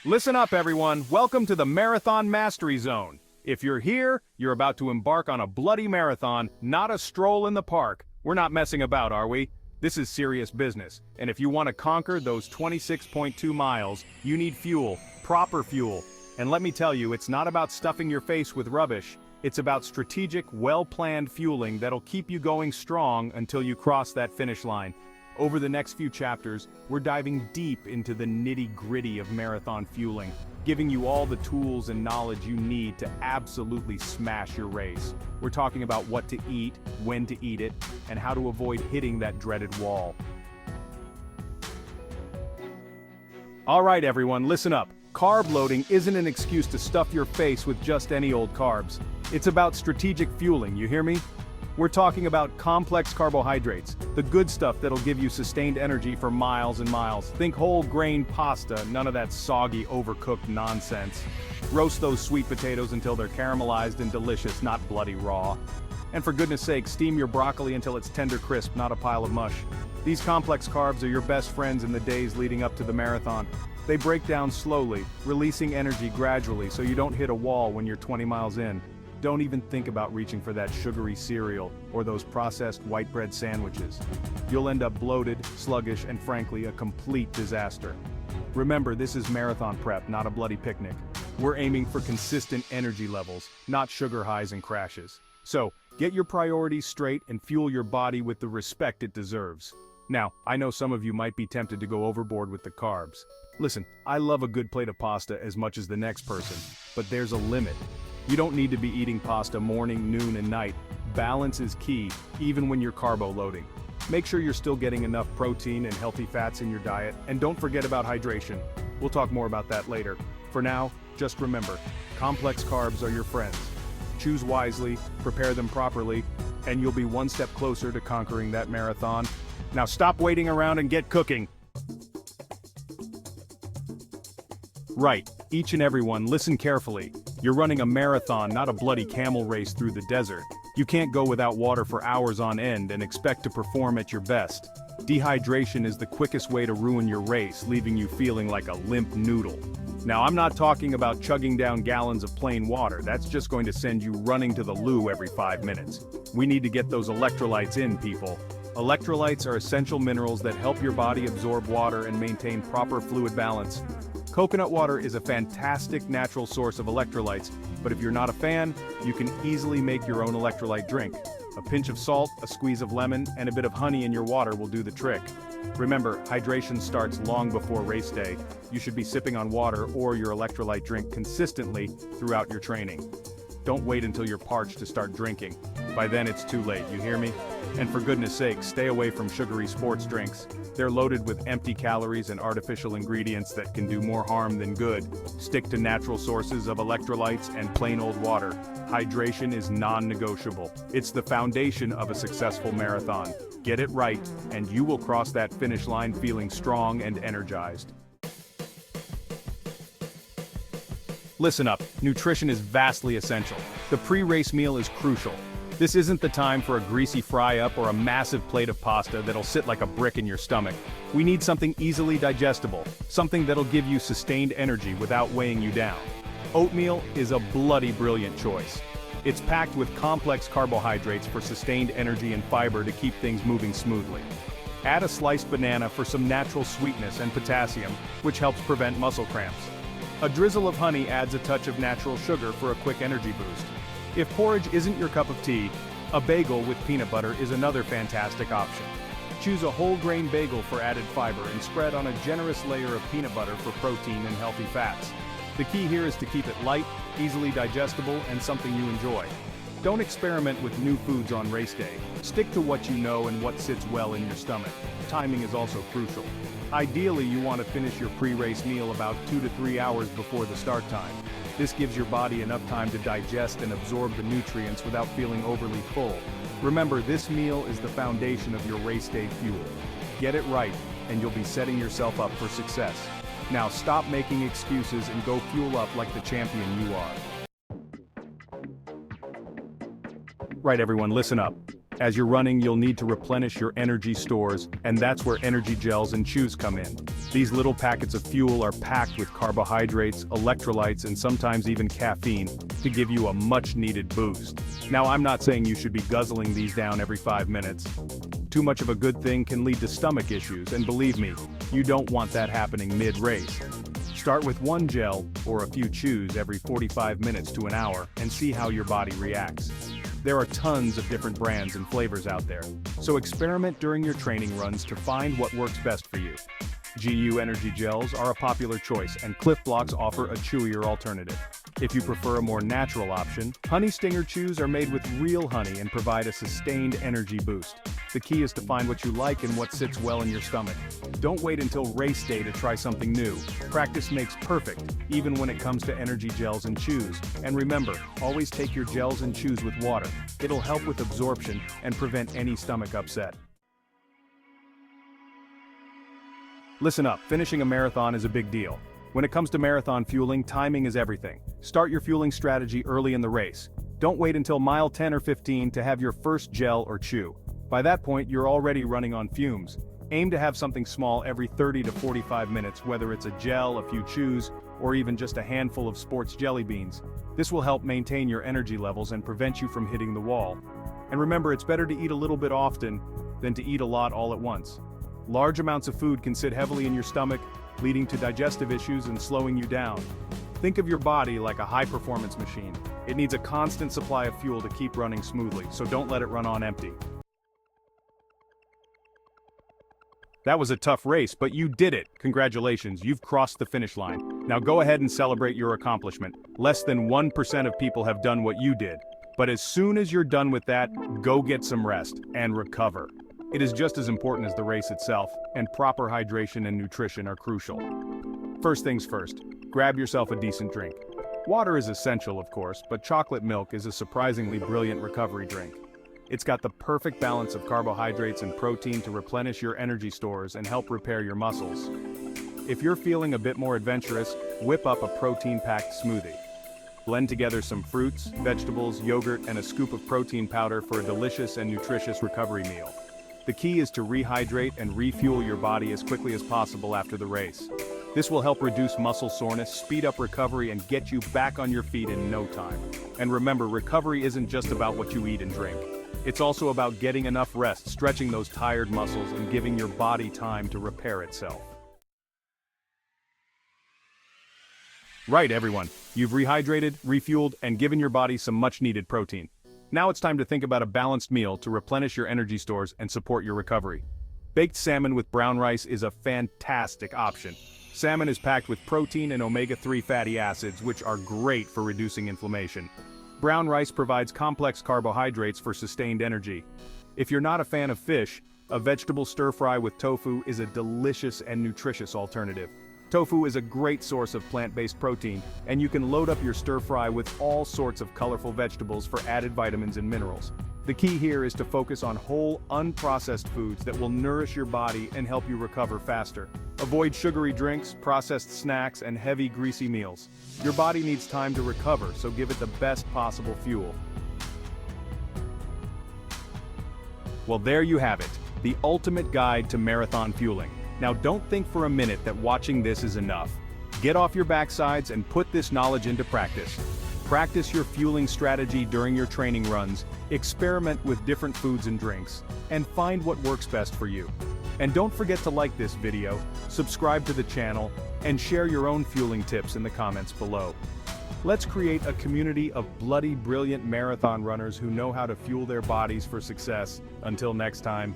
Listen up, everyone. Welcome to the Marathon Mastery Zone. If you're here, you're about to embark on a bloody marathon, not a stroll in the park. We're not messing about, are we? This is serious business. And if you want to conquer those 26.2 miles, you need fuel, proper fuel. And let me tell you, it's not about stuffing your face with rubbish. It's about strategic, well-planned fueling that'll keep you going strong until you cross that finish line. Over the next few chapters, we're diving deep into the nitty-gritty of marathon fueling, giving you all the tools and knowledge you need to absolutely smash your race. We're talking about what to eat, when to eat it, and how to avoid hitting that dreaded wall. All right, everyone, listen up. Carb loading isn't an excuse to stuff your face with just any old carbs. It's about strategic fueling, you hear me? We're talking about complex carbohydrates, the good stuff that'll give you sustained energy for miles and miles. Think whole grain pasta, none of that soggy, overcooked nonsense. Roast those sweet potatoes until they're caramelized and delicious, not bloody raw. And for goodness sake, steam your broccoli until it's tender crisp, not a pile of mush. These complex carbs are your best friends in the days leading up to the marathon. They break down slowly, releasing energy gradually so you don't hit a wall when you're 20 miles in. Don't even think about reaching for that sugary cereal or those processed white bread sandwiches. You'll end up bloated, sluggish, and frankly, a complete disaster. Remember, this is marathon prep, not a bloody picnic. We're aiming for consistent energy levels, not sugar highs and crashes. So, get your priorities straight and fuel your body with the respect it deserves. Now, I know some of you might be tempted to go overboard with the carbs. Listen, I love a good plate of pasta as much as the next person, but there's a limit. You don't need to be eating pasta morning, noon, and night. Balance is key, even when you're carbo loading. Make sure you're still getting enough protein and healthy fats in your diet, and don't forget about hydration. We'll talk more about that later. For now, just remember, complex carbs are your friends. Choose wisely, prepare them properly, and you'll be one step closer to conquering that marathon. Now stop waiting around and get cooking. Right, each and every one, listen carefully. You're running a marathon, not a bloody camel race through the desert. You can't go without water for hours on end and expect to perform at your best. Dehydration is the quickest way to ruin your race, leaving you feeling like a limp noodle. Now, I'm not talking about chugging down gallons of plain water. That's just going to send you running to the loo every 5 minutes. We need to get those electrolytes in, people. Electrolytes are essential minerals that help your body absorb water and maintain proper fluid balance. Coconut water is a fantastic natural source of electrolytes, but if you're not a fan, you can easily make your own electrolyte drink. A pinch of salt, a squeeze of lemon, and a bit of honey in your water will do the trick. Remember, hydration starts long before race day. You should be sipping on water or your electrolyte drink consistently throughout your training. Don't wait until you're parched to start drinking. By then it's too late, you hear me? And for goodness sake, stay away from sugary sports drinks. They're loaded with empty calories and artificial ingredients that can do more harm than good. Stick to natural sources of electrolytes and plain old water. Hydration is non-negotiable. It's the foundation of a successful marathon. Get it right, and you will cross that finish line feeling strong and energized. Listen up, nutrition is vastly essential. The pre-race meal is crucial. This isn't the time for a greasy fry-up or a massive plate of pasta that'll sit like a brick in your stomach. We need something easily digestible, something that'll give you sustained energy without weighing you down. Oatmeal is a bloody brilliant choice. It's packed with complex carbohydrates for sustained energy and fiber to keep things moving smoothly. Add a sliced banana for some natural sweetness and potassium, which helps prevent muscle cramps. A drizzle of honey adds a touch of natural sugar for a quick energy boost. If porridge isn't your cup of tea, a bagel with peanut butter is another fantastic option. Choose a whole grain bagel for added fiber and spread on a generous layer of peanut butter for protein and healthy fats. The key here is to keep it light, easily digestible, and something you enjoy. Don't experiment with new foods on race day. Stick to what you know and what sits well in your stomach. Timing is also crucial. Ideally, you want to finish your pre-race meal about 2 to 3 hours before the start time. This gives your body enough time to digest and absorb the nutrients without feeling overly full. Remember, this meal is the foundation of your race day fuel. Get it right, and you'll be setting yourself up for success. Now stop making excuses and go fuel up like the champion you are. Right, everyone, listen up. As you're running, you'll need to replenish your energy stores, and that's where energy gels and chews come in. These little packets of fuel are packed with carbohydrates, electrolytes, and sometimes even caffeine to give you a much-needed boost. Now, I'm not saying you should be guzzling these down every 5 minutes. Too much of a good thing can lead to stomach issues, and believe me, you don't want that happening mid-race. Start with one gel or a few chews every 45 minutes to an hour and see how your body reacts. There are tons of different brands and flavors out there, so experiment during your training runs to find what works best for you. GU Energy Gels are a popular choice, and Cliff Blocks offer a chewier alternative. If you prefer a more natural option, Honey Stinger Chews are made with real honey and provide a sustained energy boost. The key is to find what you like and what sits well in your stomach. Don't wait until race day to try something new. Practice makes perfect, even when it comes to energy gels and chews. And remember, always take your gels and chews with water. It'll help with absorption and prevent any stomach upset. Listen up, finishing a marathon is a big deal. When it comes to marathon fueling, timing is everything. Start your fueling strategy early in the race. Don't wait until mile 10 or 15 to have your first gel or chew. By that point, you're already running on fumes. Aim to have something small every 30 to 45 minutes, whether it's a gel, a few chews, or even just a handful of sports jelly beans. This will help maintain your energy levels and prevent you from hitting the wall. And remember, it's better to eat a little bit often than to eat a lot all at once. Large amounts of food can sit heavily in your stomach, leading to digestive issues and slowing you down. Think of your body like a high-performance machine. It needs a constant supply of fuel to keep running smoothly, so don't let it run on empty. That was a tough race, but you did it. Congratulations, you've crossed the finish line. Now go ahead and celebrate your accomplishment. Less than 1% of people have done what you did. But as soon as you're done with that, go get some rest and recover. It is just as important as the race itself, and proper hydration and nutrition are crucial. First things first, grab yourself a decent drink. Water is essential, of course, but chocolate milk is a surprisingly brilliant recovery drink. It's got the perfect balance of carbohydrates and protein to replenish your energy stores and help repair your muscles. If you're feeling a bit more adventurous, whip up a protein-packed smoothie. Blend together some fruits, vegetables, yogurt, and a scoop of protein powder for a delicious and nutritious recovery meal. The key is to rehydrate and refuel your body as quickly as possible after the race. This will help reduce muscle soreness, speed up recovery, and get you back on your feet in no time. And remember, recovery isn't just about what you eat and drink. It's also about getting enough rest, stretching those tired muscles, and giving your body time to repair itself. Right, everyone. You've rehydrated, refueled, and given your body some much-needed protein. Now it's time to think about a balanced meal to replenish your energy stores and support your recovery. Baked salmon with brown rice is a fantastic option. Salmon is packed with protein and omega-3 fatty acids, which are great for reducing inflammation. Brown rice provides complex carbohydrates for sustained energy. If you're not a fan of fish, a vegetable stir-fry with tofu is a delicious and nutritious alternative. Tofu is a great source of plant-based protein, and you can load up your stir-fry with all sorts of colorful vegetables for added vitamins and minerals. The key here is to focus on whole, unprocessed foods that will nourish your body and help you recover faster. Avoid sugary drinks, processed snacks, and heavy, greasy meals. Your body needs time to recover, so give it the best possible fuel. Well, there you have it, the ultimate guide to marathon fueling. Now don't think for a minute that watching this is enough. Get off your backsides and put this knowledge into practice. Practice your fueling strategy during your training runs, experiment with different foods and drinks, and find what works best for you. And don't forget to like this video, subscribe to the channel, and share your own fueling tips in the comments below. Let's create a community of bloody brilliant marathon runners who know how to fuel their bodies for success. Until next time.